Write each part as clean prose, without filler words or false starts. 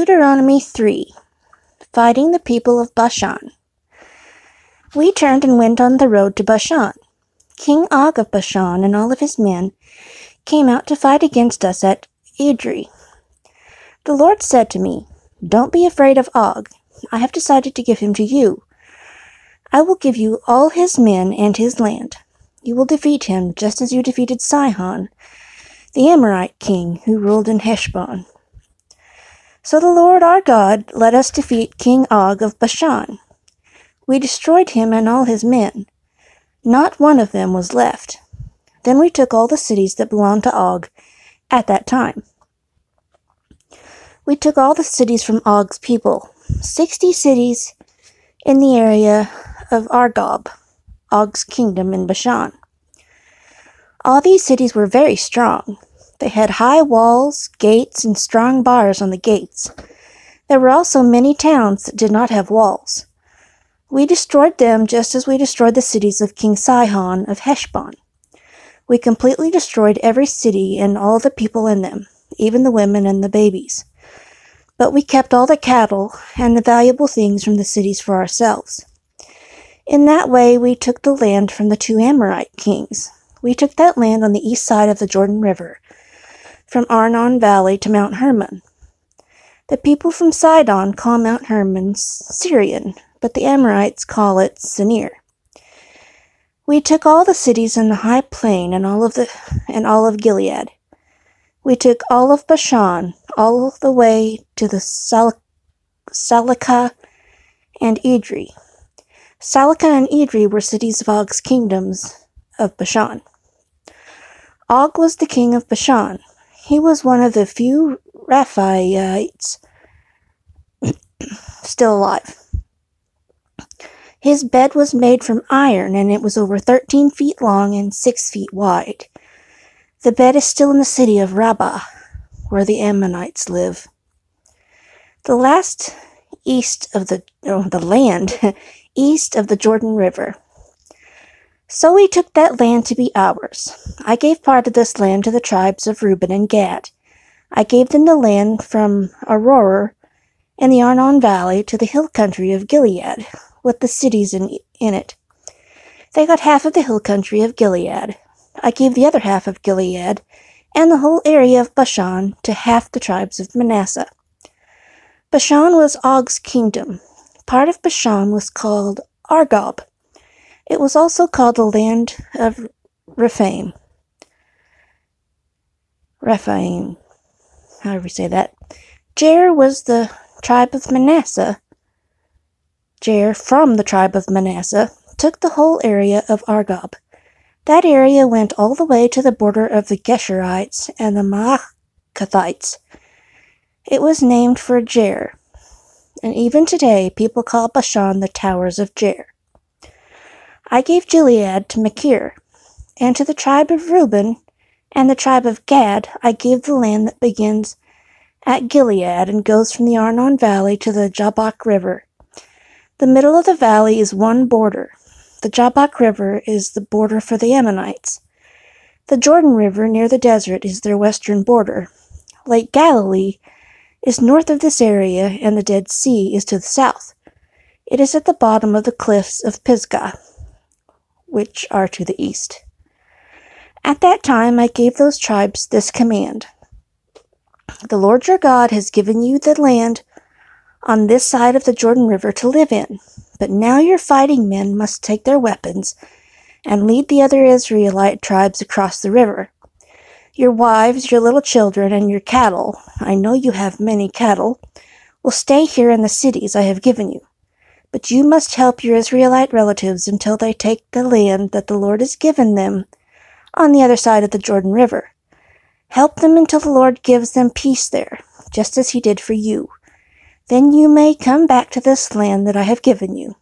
Deuteronomy 3. Fighting the people of Bashan. We turned and went on the road to Bashan. King Og of Bashan and all of his men came out to fight against us at Edrei. The Lord said to me, "Don't be afraid of Og. I have decided to give him to you. I will give you all his men and his land. You will defeat him just as you defeated Sihon, the Amorite king who ruled in Heshbon." So the Lord our God let us defeat King Og of Bashan. We destroyed him and all his men. Not one of them was left. Then we took all the cities that belonged to Og at that time. We took all the cities from Og's people, 60 cities in the area of Argob, Og's kingdom in Bashan. All these cities were very strong. They had high walls, gates, and strong bars on the gates. There were also many towns that did not have walls. We destroyed them just as we destroyed the cities of King Sihon of Heshbon. We completely destroyed every city and all the people in them, even the women and the babies. But we kept all the cattle and the valuable things from the cities for ourselves. In that way we took the land from the 2 Amorite kings. We took that land on the east side of the Jordan River, from Arnon Valley to Mount Hermon. The people from Sidon call Mount Hermon Syrian, but the Amorites call it Sinir. We took all the cities in the high plain and all of Gilead. We took all of Bashan, all the way to the Salakah and Edrei. Salakah and Edrei were cities of Og's kingdoms of Bashan. Og was the king of Bashan. He was one of the few Rephaites still alive. His bed was made from iron, and it was over 13 feet long and 6 feet wide. The bed is still in the city of Rabbah, where the Ammonites live. The last land east of the Jordan River. So we took that land to be ours. I gave part of this land to the tribes of Reuben and Gad. I gave them the land from Aroer in the Arnon Valley to the hill country of Gilead, with the cities in it. They got half of the hill country of Gilead. I gave the other half of Gilead and the whole area of Bashan to half the tribes of Manasseh. Bashan was Og's kingdom. Part of Bashan was called Argob. It was also called the land of Rephaim. However you say that. Jair was the tribe of Manasseh. Jair, from the tribe of Manasseh, took the whole area of Argob. That area went all the way to the border of the Geshurites and the Maacathites. It was named for Jair, and even today people call Bashan the Towers of Jair. I gave Gilead to Machir, and to the tribe of Reuben and the tribe of Gad I gave the land that begins at Gilead and goes from the Arnon Valley to the Jabbok River. The middle of the valley is one border. The Jabbok River is the border for the Ammonites. The Jordan River near the desert is their western border. Lake Galilee is north of this area, and the Dead Sea is to the south. It is at the bottom of the cliffs of Pisgah, which are to the east. At that time I gave those tribes this command: "The Lord your God has given you the land on this side of the Jordan River to live in, but now your fighting men must take their weapons and lead the other Israelite tribes across the river. Your wives, your little children, and your cattle, I know you have many cattle, will stay here in the cities I have given you. But you must help your Israelite relatives until they take the land that the Lord has given them on the other side of the Jordan River. Help them until the Lord gives them peace there, just as he did for you. Then you may come back to this land that I have given you."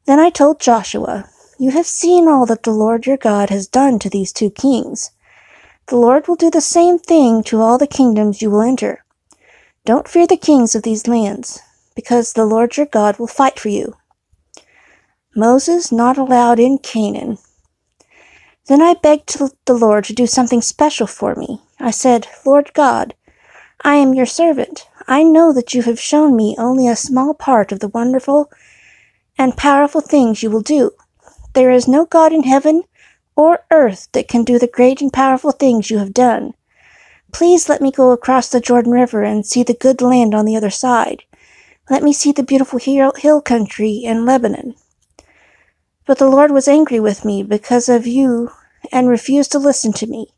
Then I told Joshua, "You have seen all that the Lord your God has done to these 2 kings. The Lord will do the same thing to all the kingdoms you will enter. Don't fear the kings of these lands, because the Lord your God will fight for you." Moses not allowed in Canaan. Then I begged the Lord to do something special for me. I said, "Lord God, I am your servant. I know that you have shown me only a small part of the wonderful and powerful things you will do. There is no God in heaven or earth that can do the great and powerful things you have done. Please let me go across the Jordan River and see the good land on the other side. Let me see the beautiful hill country in Lebanon. But the Lord was angry with me because of you and refused to listen to me.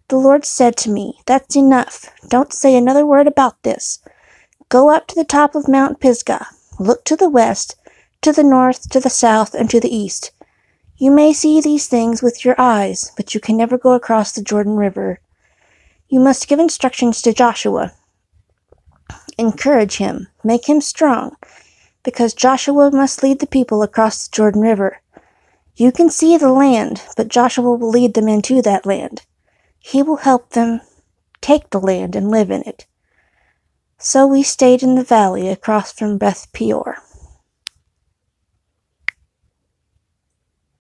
The Lord said to me, "That's enough. Don't say another word about this. Go up to the top of Mount Pisgah. Look to the west, to the north, to the south, and to the east. You may see these things with your eyes, but you can never go across the Jordan River. You must give instructions to Joshua. Encourage him, make him strong, because Joshua must lead the people across the Jordan River. You can see the land, but Joshua will lead them into that land. He will help them take the land and live in it." So we stayed in the valley across from Beth Peor.